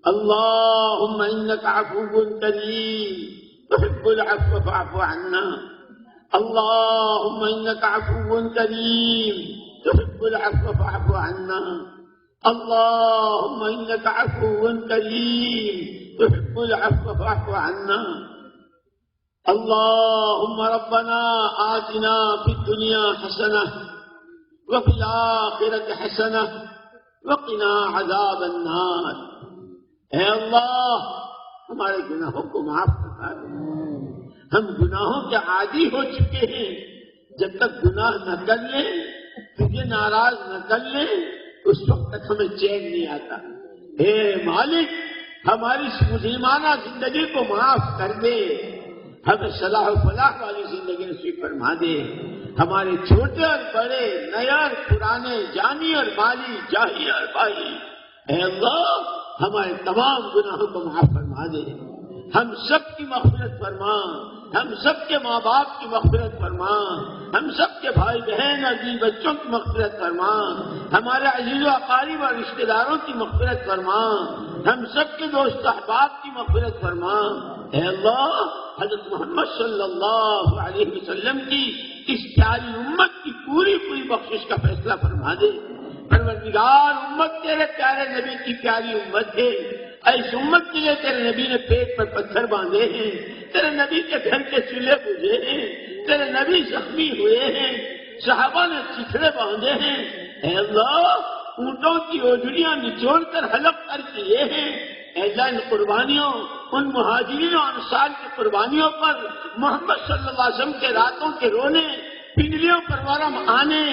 اللهم إنك عفو كريم تحب العفو فاعف عنا. اللهم إنك عفو كريم تحب العفو فاعف عنا. اللهم إنك عفو كريم تحب العفو فاعف عنا. اللهم ربنا آتنا في الدنيا حسنة وفي الآخرة حسنة وقنا عذاب النار. اے اللہ ہمارے گناہوں کو معاف فرما دے. ہم گناہوں کے عادی ہو چکے ہیں. جب تک گناہ نہ کر لیں، تجھے ناراض نہ کر لیں، اس وقت تک ہمیں چین نہیں آتا. اے مالک، ہماری مسلمانہ زندگی کو معاف کر دے. ہمیں صلاح و فلاح والی زندگی نصیب فرما دے. ہمارے چھوٹے اور بڑے، نئے اور پرانے، جانی اور مالی، جاہی اور باہی، اے اللہ ہمارے تمام گناہوں کو معاف فرما دے. ہم سب کی مغفرت فرما. ہم سب کے ماں باپ کی مغفرت فرما. ہم سب کے بھائی بہن اور بیوی بچوں کی مغفرت فرما. ہمارے عزیز و اقارب اور رشتہ داروں کی مغفرت فرما. ہم سب کے دوست احباب کی مغفرت فرما. اے اللہ حضرت محمد صلی اللہ علیہ وسلم کی اس پیاری امت کی پوری بخشش کا فیصلہ فرما دے. پروردگار، امت تیرے پیارے نبی کی پیاری امت ہے. اس امت کے لیے تیرے نبی نے پیٹ پر پتھر باندھے ہیں. تیرے نبی کے گھر کے چولہے بجھے ہیں. تیرے نبی زخمی ہوئے ہیں. صحابہ نے چیخڑے باندھے ہیں. اے اللہ اونٹوں کی اوجڑیاں نچوڑ کر حلق کر کیے ہیں. ایسا ان قربانیوں، ان مہاجرین و انصار کی قربانیوں پر محمد صلی اللہ علیہ وسلم کے راتوں کے رونے، پنڈلیوں پر ورم آنے،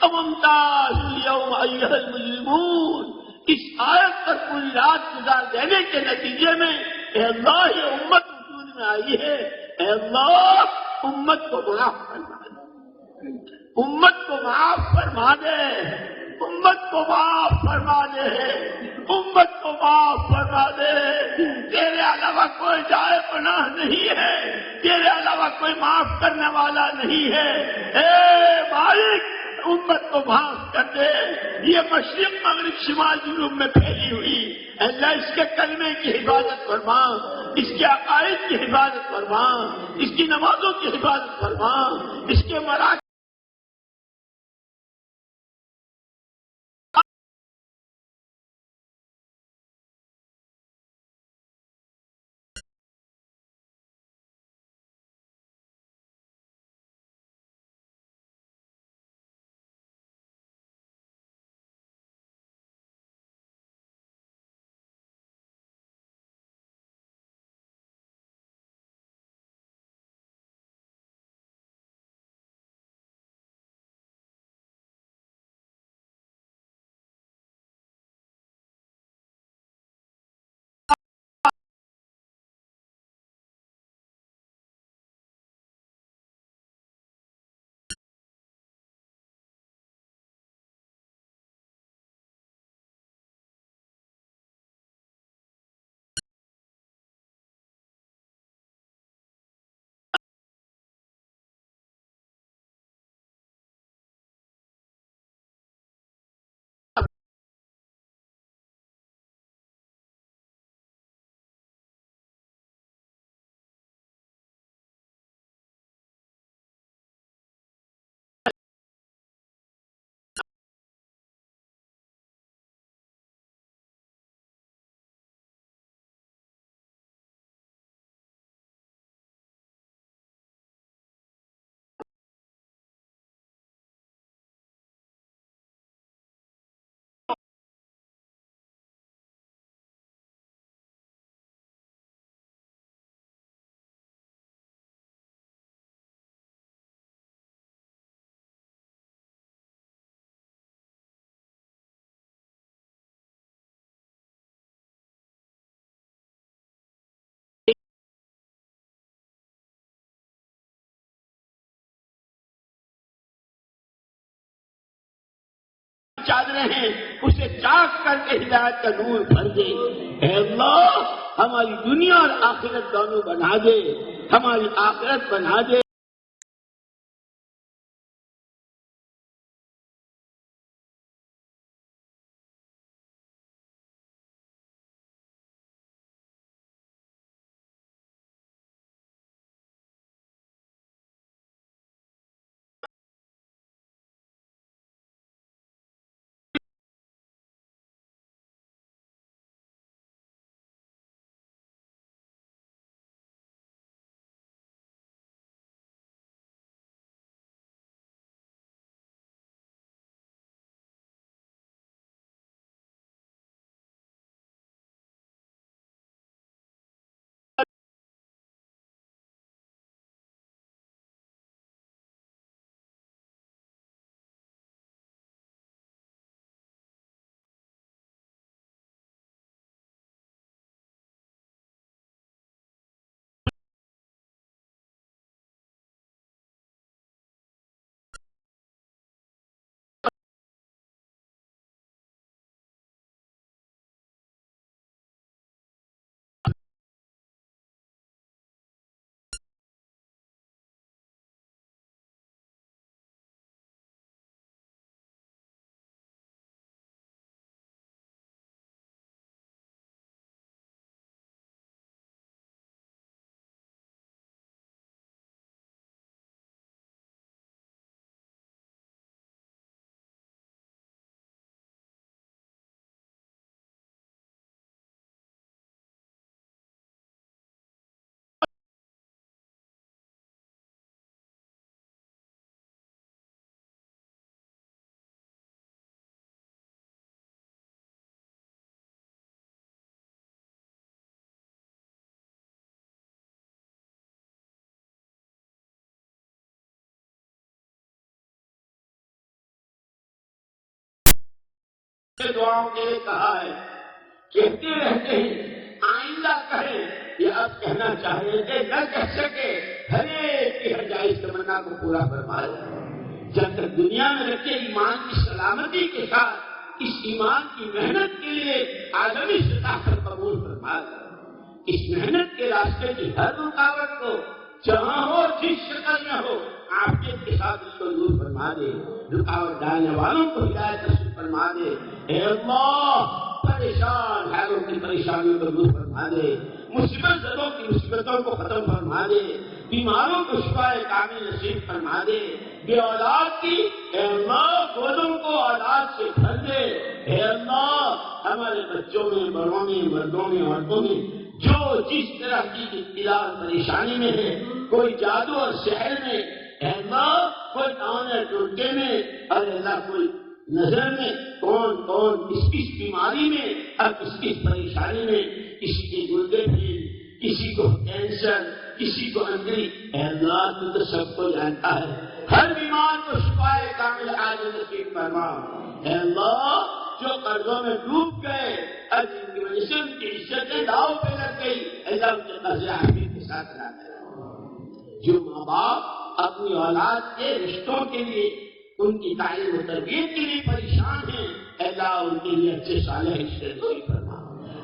امتازوا اليوم ایھا المجرمون، اس آیت پر پوری رات گزار دینے کے نتیجے میں اے اللہ یہ امت وجود میں آئی ہے. اے اللہ امت کو معاف فرما دے. امت کو معاف فرما دے. امت کو معاف فرما دے. امت کو معاف فرما دے. تیرے علاوہ کوئی جائے پناہ نہیں ہے. تیرے علاوہ کوئی معاف کرنے والا نہیں ہے. اے مالک امت کو معاف کر دے. یہ مشرق مغرب شمال جنوب میں پھیلی ہوئی، اللہ اس کے کلمے کی حفاظت فرما. اس کے عقائد کی حفاظت فرما. اس کی نمازوں کی حفاظت فرما. اس کے مراکز چادریں ہیں اسے چاک کر کے ہدایت کا نور بھر دے. اے اللہ ہماری دنیا اور آخرت دونوں بنا دے. ہماری آخرت بنا دے. دعاؤں کے لیے کہا ہے، کہتے رہتے ہیں، آئندہ کہیں یا اب کہنا چاہے کہ نہ کہہ سکے، ہر ایک کی ہر جائز تمنا کو پورا فرما دے۔ جب تک دنیا میں رکھے ایمان کی سلامتی کے ساتھ اس ایمان کی محنت کے لیے عالمی سطح پر قبول فرما دے۔ اس محنت کے راستے کی ہر رکاوٹ کو جہاں ہو، جس شکل میں ہو، عافیت کے ساتھ اس کو دور فرما دے۔ رکاوٹ ڈالنے والوں کو ہدایت نصیب فرما دے۔ اے اللہ، پریشان حالوں کی پریشانیوں کو دور فرما دے، مصیبت زدوں کی مصیبتوں کو ختم فرما دے، بیماروں کو شفائے کامل نصیب فرما دے، بے اولاد کی اے اللہ گودوں کو اولاد سے بھر دے۔ اے اللہ، ہمارے بچوں میں، بڑوں میں، مردوں میں، عورتوں میں جو جس طرح کی ابتلا اور پریشانی میں ہے، کوئی جادو اور سحر میں، اے اللہ کوئی ٹان اور ٹوٹکے میں، اور اللہ کوئی نظر میں، کون کس بیماری میں اور کس پریشانی میں، کسی کے گردے پھیل، کسی کو کینسر، کسی کو اندری، اے اللہ تو سب کو جانتا ہے، ہر بیمار کو شفائے کامل عاجل نصیب فرما۔ اے اللہ، جو قرضوں میں ڈوب گئے اور جن کی وجہ سے ان کی عزتیں داؤ پہ لگ گئی، اللہ ان کے قرض عافیت کے ساتھ ادا کرے۔ جو ماں باپ اپنی اولاد کے رشتوں کے لیے، ان کی تعلیم و تربیت کے لیے پریشان ہیں، اللہ ان کے لیے اچھے صالح رشتے نصیب فرما۔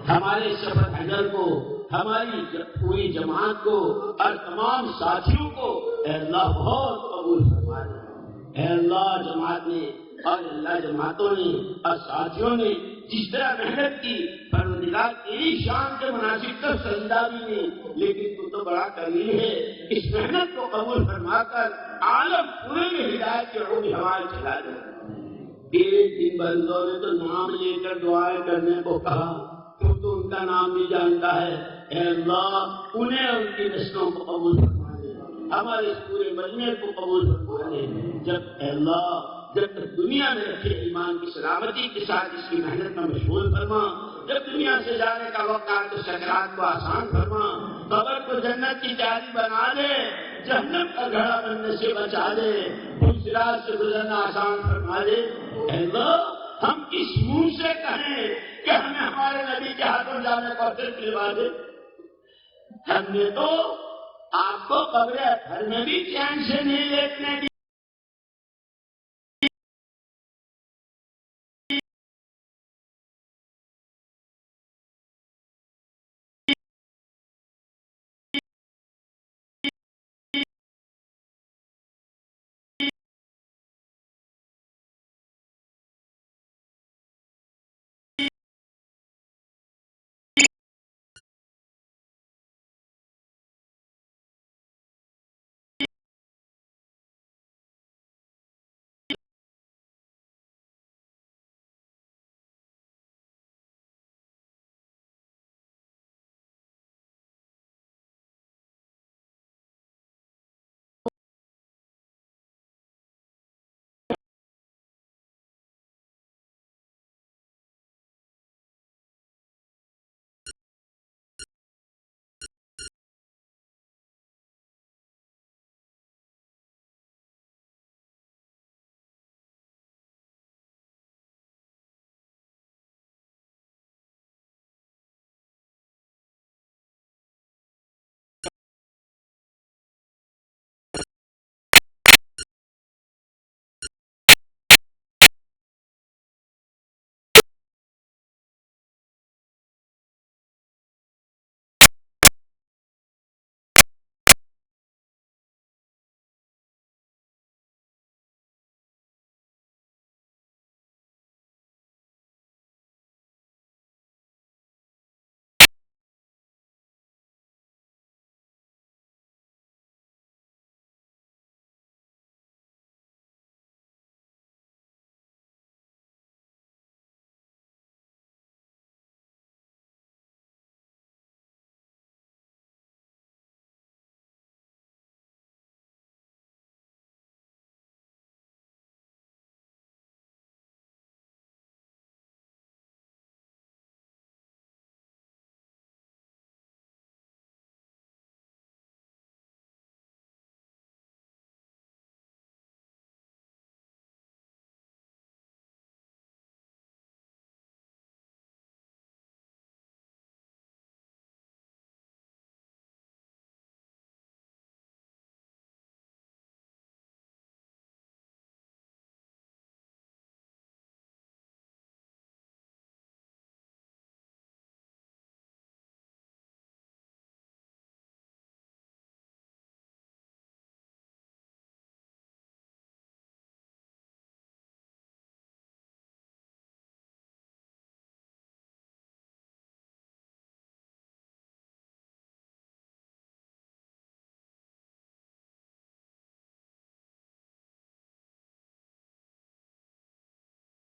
ہمارے سفر حضر کو، ہماری پوری جماعت کو اور تمام ساتھیوں کو اے اللہ بہت قبول فرما دے۔ اے اللہ، جماعت نے اور اللہ جماعتوں نے اور ساتھیوں نے جس طرح محنت کی، پروردگار تیری شان کے مناسب تب سجدہ بھی نہیں، لیکن تو بڑا کریم ہے، اس محنت کو قبول فرما کر عالم پورے میں ہدایت کے عود ہوائیں چلا دے۔ ایک دن بندوں نے تو نام لے کر دعائیں کرنے کو کہا، تو ان کا نام بھی جانتا ہے۔ اے اللہ، انہیں ان کی نسلوں کو قبول فرما دے، ہمارے اس پورے مجمع کو قبول فرما دے۔ اے اللہ، جب تک دنیا میں رکھے ایمان کی سلامتی کے ساتھ اس کی محنت میں مشغول فرما، جب دنیا سے جانے کا وقت آئے تو سکرات کو آسان فرما، قبر کو جنت کی تیاری بنا دے، جہنم کا گھڑا بننے سے بچا دے، صراط سے گزرنا آسان فرما دے۔ اے اللہ، ہم کس منہ سے کہیں کہ ہمیں ہمارے نبی کے ہاتھوں جانے کا دلوا دے؟ ہم نے تو آپ کو قبر گھر میں بھی چین سے نہیں لیٹنے دی۔